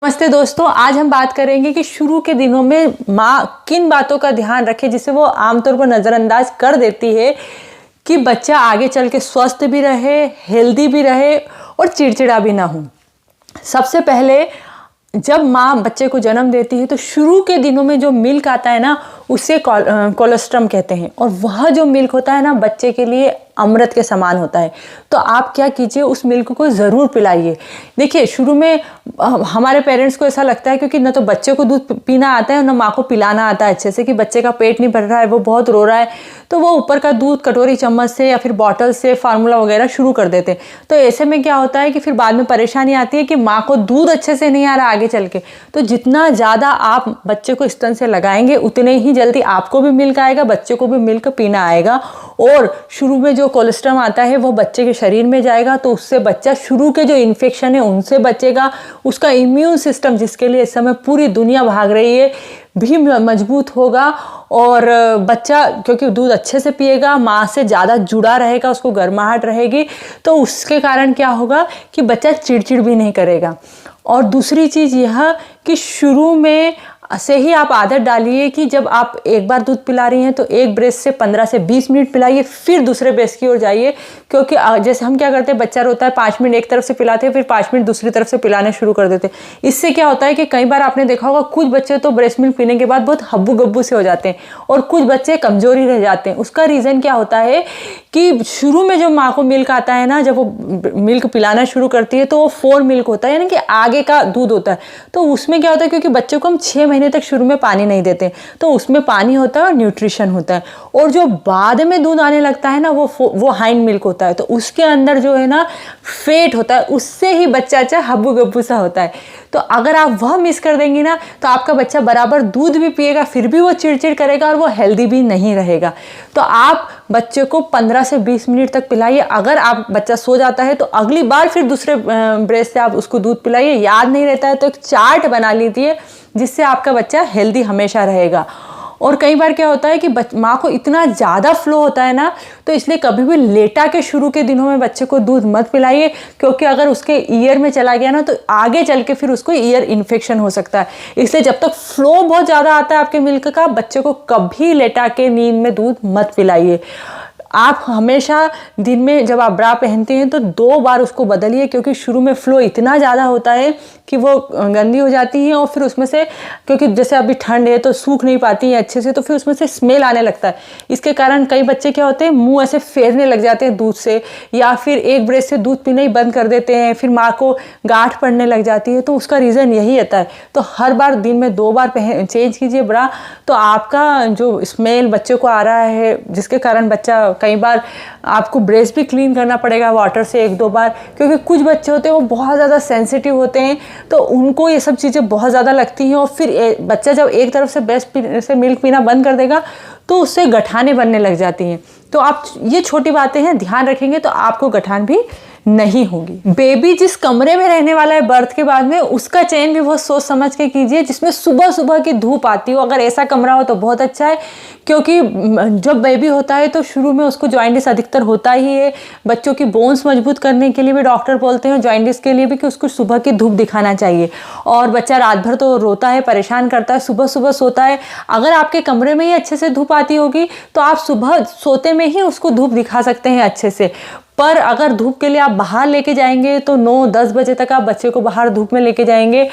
नमस्ते दोस्तों, आज हम बात करेंगे कि शुरू के दिनों में माँ किन बातों का ध्यान रखे जिसे वो आमतौर पर नज़रअंदाज कर देती है कि बच्चा आगे चल के स्वस्थ भी रहे, हेल्दी भी रहे और चिड़चिड़ा भी ना हो। सबसे पहले जब माँ बच्चे को जन्म देती है तो शुरू के दिनों में जो मिल्क आता है ना उसे कोलोस्ट्रम कहते हैं, और वह जो मिल्क होता है ना बच्चे के लिए अमृत के समान होता है। तो आप क्या कीजिए, उस मिल्क को ज़रूर पिलाइए। देखिए, शुरू में हमारे पेरेंट्स को ऐसा लगता है क्योंकि न तो बच्चे को दूध पीना आता है और न माँ को पिलाना आता है अच्छे से, कि बच्चे का पेट नहीं भर रहा है, वो बहुत रो रहा है, तो वो ऊपर का दूध कटोरी चम्मच से या फिर बॉटल से फार्मूला वगैरह शुरू कर देते हैं। तो ऐसे में क्या होता है कि फिर बाद में परेशानी आती है कि माँ को दूध अच्छे से नहीं आ रहा आगे चल के। तो जितना ज़्यादा आप बच्चे को स्तन से लगाएंगे उतने ही जल्दी आपको भी मिल्क आएगा, बच्चे को भी मिल्क पीना आएगा, और शुरू में जो कोलेस्ट्रॉल आता है वो बच्चे के शरीर में जाएगा, तो उससे बच्चा शुरू के जो इन्फेक्शन है उनसे बचेगा। उसका इम्यून सिस्टम, जिसके लिए इस समय पूरी दुनिया भाग रही है, भी मजबूत होगा, और बच्चा क्योंकि दूध अच्छे से पिएगा, माँ से ज़्यादा जुड़ा रहेगा, उसको गर्माहट रहेगी, तो उसके कारण क्या होगा कि बच्चा चिड़चिड़ भी नहीं करेगा। और दूसरी चीज़ यह कि शुरू में से ही आप आदत डालिए कि जब आप एक बार दूध पिला रही हैं तो एक ब्रेस्ट से 15 से 20 मिनट पिलाइए, फिर दूसरे ब्रेस्ट की ओर जाइए। क्योंकि जैसे हम क्या करते हैं, बच्चा रोता है 5 मिनट एक तरफ से पिलाते हैं, फिर 5 मिनट दूसरी तरफ से पिलाना शुरू कर देते हैं। इससे क्या होता है कि कई बार आपने देखा होगा कुछ बच्चे तो ब्रेस्ट मिल्क पीने के बाद बहुत हब्बू गब्बू से हो जाते हैं और कुछ बच्चे कमजोर ही रह जाते हैं। उसका रीज़न क्या होता है कि शुरू में जो माँ को मिल्क आता है ना, जब वो मिल्क पिलाना शुरू करती है तो वो फोर मिल्क होता है, यानी कि आगे का दूध होता है। तो उसमें क्या होता है, क्योंकि बच्चों को हम 6 महीने तक शुरू में पानी नहीं देते, तो उसमें पानी होता है और न्यूट्रिशन होता है। और जो बाद में दूध आने लगता है ना वो हाइंड मिल्क होता है, तो उसके अंदर जो है ना फेट होता है, उससे ही बच्चा अच्छा हब्बू गब्बू सा होता है। तो अगर आप वह मिस कर देंगी ना तो आपका बच्चा बराबर दूध भी पिएगा, फिर भी वो चिड़चिड़ करेगा और वो हेल्दी भी नहीं रहेगा। तो आप बच्चे को 15 से 20 मिनट तक पिलाइए। अगर आप बच्चा सो जाता है तो अगली बार फिर दूसरे ब्रेस्ट से आप उसको दूध पिलाइए। याद नहीं रहता है तो एक चार्ट बना लीजिए, जिससे आपका बच्चा हेल्दी हमेशा रहेगा। और कई बार क्या होता है कि माँ को इतना ज़्यादा फ्लो होता है ना, तो इसलिए कभी भी लेटा के शुरू के दिनों में बच्चे को दूध मत पिलाइए, क्योंकि अगर उसके ईयर में चला गया ना तो आगे चल के फिर उसको ईयर इन्फेक्शन हो सकता है। इसलिए जब तक फ्लो बहुत ज़्यादा आता है आपके मिल्क का, बच्चे को कभी लेटा के नींद में दूध मत पिलाइए। आप हमेशा दिन में जब आप ब्रा पहनते हैं तो 2 बार उसको बदलिए, क्योंकि शुरू में फ्लो इतना ज़्यादा होता है कि वो गंदी हो जाती हैं, और फिर उसमें से, क्योंकि जैसे अभी ठंड है तो सूख नहीं पाती हैं अच्छे से, तो फिर उसमें से स्मेल आने लगता है। इसके कारण कई बच्चे क्या होते हैं, मुंह ऐसे फेरने लग जाते हैं दूध से, या फिर एक ब्रेस्ट से दूध पीना ही बंद कर देते हैं, फिर माँ को गांठ पड़ने लग जाती है। तो उसका रीज़न यही होता है। तो हर बार दिन में 2 बार चेंज कीजिए ब्रा, तो आपका जो स्मेल बच्चे को आ रहा है, जिसके कारण बच्चा, कई बार आपको ब्रेस्ट भी क्लीन करना पड़ेगा वाटर से 1-2 बार, क्योंकि कुछ बच्चे होते हैं वो बहुत ज़्यादा सेंसिटिव होते हैं, तो उनको ये सब चीज़ें बहुत ज़्यादा लगती हैं। और फिर बच्चा जब एक तरफ से ब्रेस्ट से मिल्क पीना बंद कर देगा तो उससे गठाने बनने लग जाती हैं। तो आप ये छोटी बातें हैं, ध्यान रखेंगे तो आपको गठान भी नहीं होगी। बेबी जिस कमरे में रहने वाला है बर्थ के बाद में, उसका चयन भी बहुत सोच समझ के कीजिए, जिसमें सुबह सुबह की धूप आती हो। अगर ऐसा कमरा हो तो बहुत अच्छा है, क्योंकि जब बेबी होता है तो शुरू में उसको जॉइंटिस अधिकतर होता ही है। बच्चों की बोन्स मजबूत करने के लिए भी डॉक्टर बोलते हैं, जॉइंटिस के लिए भी, कि उसको सुबह की धूप दिखाना चाहिए। और बच्चा रात भर तो रोता है, परेशान करता है, सुबह सुबह सोता है। अगर आपके कमरे में ही अच्छे से धूप आती होगी तो आप सुबह सोते में ही उसको धूप दिखा सकते हैं अच्छे से। पर अगर धूप के लिए आप बाहर लेके जाएंगे तो 9-10 बजे तक आप बच्चे को बाहर धूप में लेके जाएंगे,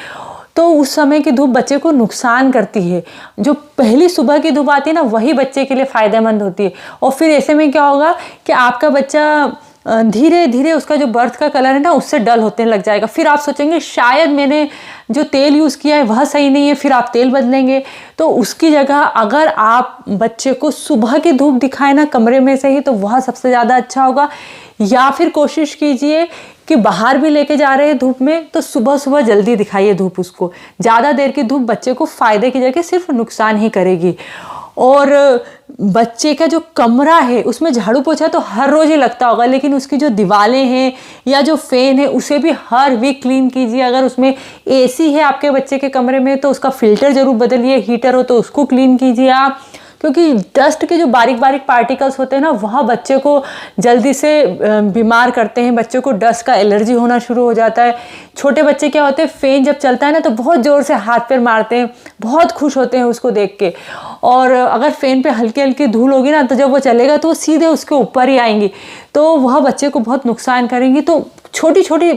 तो उस समय की धूप बच्चे को नुकसान करती है। जो पहली सुबह की धूप आती है ना, वही बच्चे के लिए फ़ायदेमंद होती है। और फिर ऐसे में क्या होगा कि आपका बच्चा धीरे धीरे उसका जो बर्थ का कलर है ना उससे डल होने लग जाएगा। फिर आप सोचेंगे शायद मैंने जो तेल यूज़ किया है वह सही नहीं है, फिर आप तेल बदलेंगे। तो उसकी जगह अगर आप बच्चे को सुबह की धूप दिखाएं ना कमरे में से ही, तो वह सबसे ज़्यादा अच्छा होगा। या फिर कोशिश कीजिए कि बाहर भी लेके जा रहे हैं धूप में तो सुबह सुबह जल्दी दिखाइए धूप उसको। ज़्यादा देर की धूप बच्चे को फ़ायदे की जगह सिर्फ नुकसान ही करेगी। और बच्चे का जो कमरा है उसमें झाड़ू पोछा तो हर रोज़ ही लगता होगा, लेकिन उसकी जो दीवारें हैं या जो फ़ैन है उसे भी हर वीक क्लीन कीजिए। अगर उसमें एसी है आपके बच्चे के कमरे में तो उसका फ़िल्टर ज़रूर बदलिए, हीटर हो तो उसको क्लीन कीजिए आप। क्योंकि डस्ट के जो बारीक बारीक पार्टिकल्स होते हैं ना, वह बच्चे को जल्दी से बीमार करते हैं। बच्चे को डस्ट का एलर्जी होना शुरू हो जाता है। छोटे बच्चे क्या होते हैं, फैन जब चलता है ना तो बहुत ज़ोर से हाथ पैर मारते हैं, बहुत खुश होते हैं उसको देख के। और अगर फैन पे हल्की हल्की धूल होगी ना, तो जब वो चलेगा तो वो सीधे उसके ऊपर ही आएंगी, तो वह बच्चे को बहुत नुकसान करेंगी। तो छोटी छोटी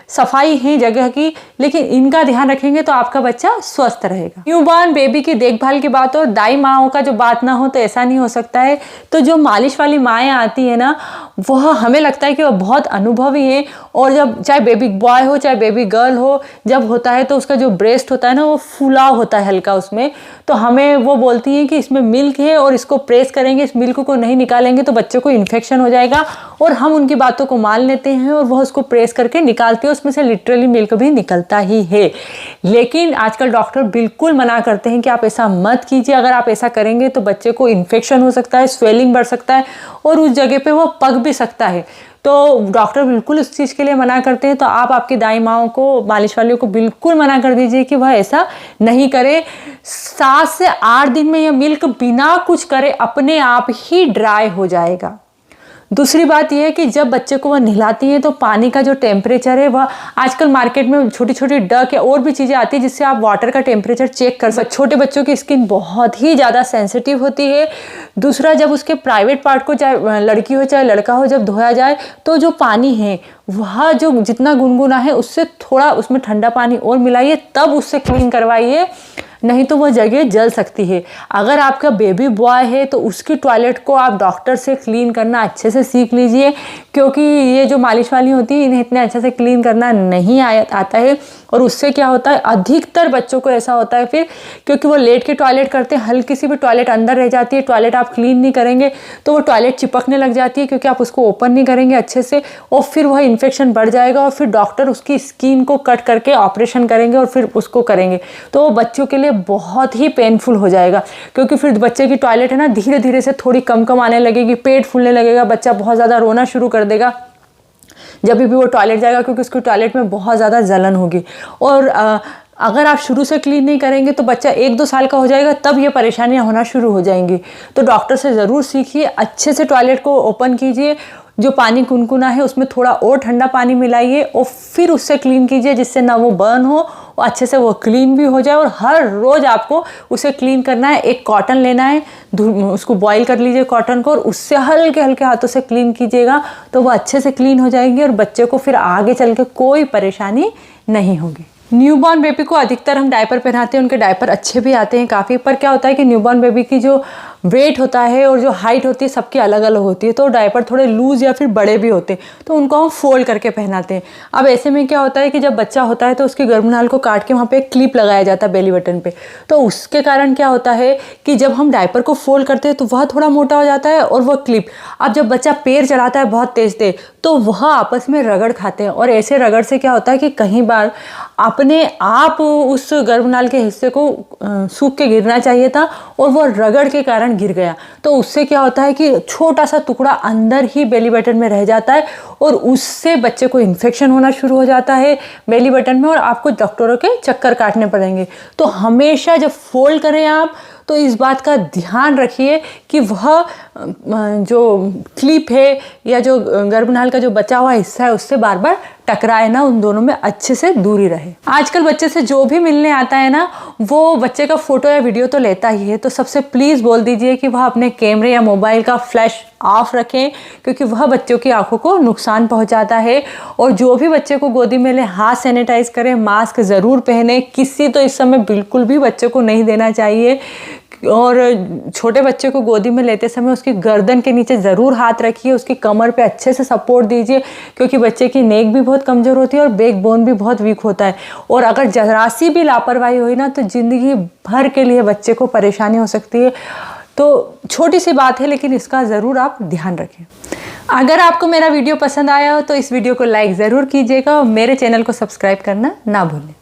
सफाई है जगह की, लेकिन इनका ध्यान रखेंगे तो आपका बच्चा स्वस्थ रहेगा। न्यूबॉर्न बेबी की देखभाल की बात और दाई माओं का जो बात ना हो तो ऐसा नहीं हो सकता है। तो जो मालिश वाली माएँ आती है ना, वह हमें लगता है कि वह बहुत अनुभवी है। और जब चाहे बेबी बॉय हो चाहे बेबी गर्ल हो, जब होता है तो उसका जो ब्रेस्ट होता है ना, वो फूला होता है हल्का उसमें। तो हमें वो बोलती है कि इसमें मिल्क है और इसको प्रेस करेंगे, इस मिल्क को नहीं निकालेंगे तो बच्चे को इन्फेक्शन हो जाएगा। और हम उनकी बातों को मान लेते हैं और वह उसको प्रेस करके निकालते हैं, उसमें से लिटरली मिल्क भी निकलता ही है। लेकिन आजकल डॉक्टर बिल्कुल मना करते हैं कि आप ऐसा मत कीजिए। अगर आप ऐसा करेंगे तो बच्चे को इन्फेक्शन हो सकता है, स्वेलिंग बढ़ सकता है और उस जगह पे वो पक भी सकता है। तो डॉक्टर बिल्कुल उस चीज़ के लिए मना करते हैं। तो आप आपकी दाई माओं को, मालिश वालियों को बिल्कुल मना कर दीजिए कि वह ऐसा नहीं करे। 7 से 8 दिन में यह मिल्क बिना कुछ करे अपने आप ही ड्राई हो जाएगा। दूसरी बात यह है कि जब बच्चे को वह नहलाती है तो पानी का जो टेम्परेचर है, वह आजकल मार्केट में छोटी छोटी डक या और भी चीज़ें आती है जिससे आप वाटर का टेम्परेचर चेक कर सकते। छोटे बच्चों की स्किन बहुत ही ज़्यादा सेंसिटिव होती है। दूसरा, जब उसके प्राइवेट पार्ट को, चाहे लड़की हो चाहे लड़का हो, जब धोया जाए तो जो पानी है वह जो जितना गुनगुना है उससे थोड़ा उसमें ठंडा पानी और मिलाइए, तब उससे क्लीन करवाइए, नहीं तो वह जगह जल सकती है। अगर आपका बेबी बॉय है तो उसकी टॉयलेट को आप डॉक्टर से क्लीन करना अच्छे से सीख लीजिए, क्योंकि ये जो मालिश वाली होती है इन्हें इतने अच्छे से क्लीन करना नहीं आता है। और उससे क्या होता है, अधिकतर बच्चों को ऐसा होता है फिर, क्योंकि वो लेट के टॉयलेट करते हैं, हल्की सी भी टॉयलेट अंदर रह जाती है, टॉयलेट आप क्लीन नहीं करेंगे तो वो टॉयलेट चिपकने लग जाती है, क्योंकि आप उसको ओपन नहीं करेंगे अच्छे से, और फिर वह इन्फेक्शन बढ़ जाएगा और फिर डॉक्टर उसकी स्किन को कट करके ऑपरेशन करेंगे और फिर उसको करेंगे। तो बच्चों के लिए बहुत ही पेनफुल हो जाएगा, क्योंकि फिर बच्चे की टॉयलेट है ना धीरे धीरे से थोड़ी कम कम आने लगेगी, पेट फूलने लगेगा, बच्चा बहुत ज़्यादा रोना शुरू कर देगा जब भी वो टॉयलेट जाएगा, क्योंकि उसकी टॉयलेट में बहुत ज़्यादा जलन होगी। और अगर आप शुरू से क्लीन नहीं करेंगे तो बच्चा 1-2 साल का हो जाएगा, तब ये परेशानियां होना शुरू हो जाएंगी। तो डॉक्टर से ज़रूर सीखिए, अच्छे से टॉयलेट को ओपन कीजिए, जो पानी कुनकुना है उसमें थोड़ा और ठंडा पानी मिलाइए और फिर उससे क्लीन कीजिए, जिससे ना वो बर्न हो और अच्छे से वो क्लीन भी हो जाए। और हर रोज़ आपको उसे क्लीन करना है। एक कॉटन लेना है, उसको बॉईल कर लीजिए कॉटन को, और उससे हल्के हल्के हाथों से क्लीन कीजिएगा तो वो अच्छे से क्लीन हो जाएगी और बच्चे को फिर आगे चल के कोई परेशानी नहीं होगी। न्यूबॉर्न बेबी को अधिकतर हम डायपर पहनाते हैं, उनके डायपर अच्छे भी आते हैं काफ़ी। पर क्या होता है कि न्यूबॉर्न बेबी की जो वेट होता है और जो हाइट होती है सबकी अलग अलग होती है, तो डायपर थोड़े लूज़ या फिर बड़े भी होते हैं, तो उनको हम फोल्ड करके पहनाते हैं। अब ऐसे में क्या होता है कि जब बच्चा होता है तो उसके गर्भनाल को काट के वहाँ पे एक क्लिप लगाया जाता है बेली बटन पे, तो उसके कारण क्या होता है कि जब हम डायपर को फोल्ड करते हैं तो वह थोड़ा मोटा हो जाता है और वह क्लिप, अब जब बच्चा पैर चलाता है बहुत तेज़ तेज़ तो वह आपस में रगड़ खाते हैं, और ऐसे रगड़ से क्या होता है कि कहीं बार अपने आप उस गर्भनाल के हिस्से को सूख के गिरना चाहिए था और वो रगड़ के कारण गिर गया, तो उससे क्या होता है कि छोटा सा टुकड़ा अंदर ही बेली बटन में रह जाता है और उससे बच्चे को इन्फेक्शन होना शुरू हो जाता है बेली बटन में और आपको डॉक्टरों के चक्कर काटने पड़ेंगे। तो हमेशा जब फोल्ड करें आप तो इस बात का ध्यान रखिए कि वह जो क्लिप है या जो गर्भनाल का जो बचा हुआ हिस्सा है उससे बार बार टकराए ना, उन दोनों में अच्छे से दूरी रहे। आजकल बच्चे से जो भी मिलने आता है ना, वो बच्चे का फोटो या वीडियो तो लेता ही है, तो सबसे प्लीज़ बोल दीजिए कि वह अपने कैमरे या मोबाइल का फ्लैश ऑफ रखें, क्योंकि वह बच्चों की आंखों को नुकसान पहुंचाता है। और जो भी बच्चे को गोदी में ले हाथ सैनिटाइज करें, मास्क ज़रूर पहने, किसी तो इस समय बिल्कुल भी बच्चे को नहीं देना चाहिए। और छोटे बच्चे को गोदी में लेते समय उसकी गर्दन के नीचे ज़रूर हाथ रखिए, उसकी कमर पे अच्छे से सपोर्ट दीजिए, क्योंकि बच्चे की नेक भी बहुत कमज़ोर होती है और बैक बोन भी बहुत वीक होता है। और अगर जरा सी भी लापरवाही हुई ना तो ज़िंदगी भर के लिए बच्चे को परेशानी हो सकती है। तो छोटी सी बात है, लेकिन इसका ज़रूर आप ध्यान रखें। अगर आपको मेरा वीडियो पसंद आया हो तो इस वीडियो को लाइक ज़रूर कीजिएगा और मेरे चैनल को सब्सक्राइब करना ना भूलें।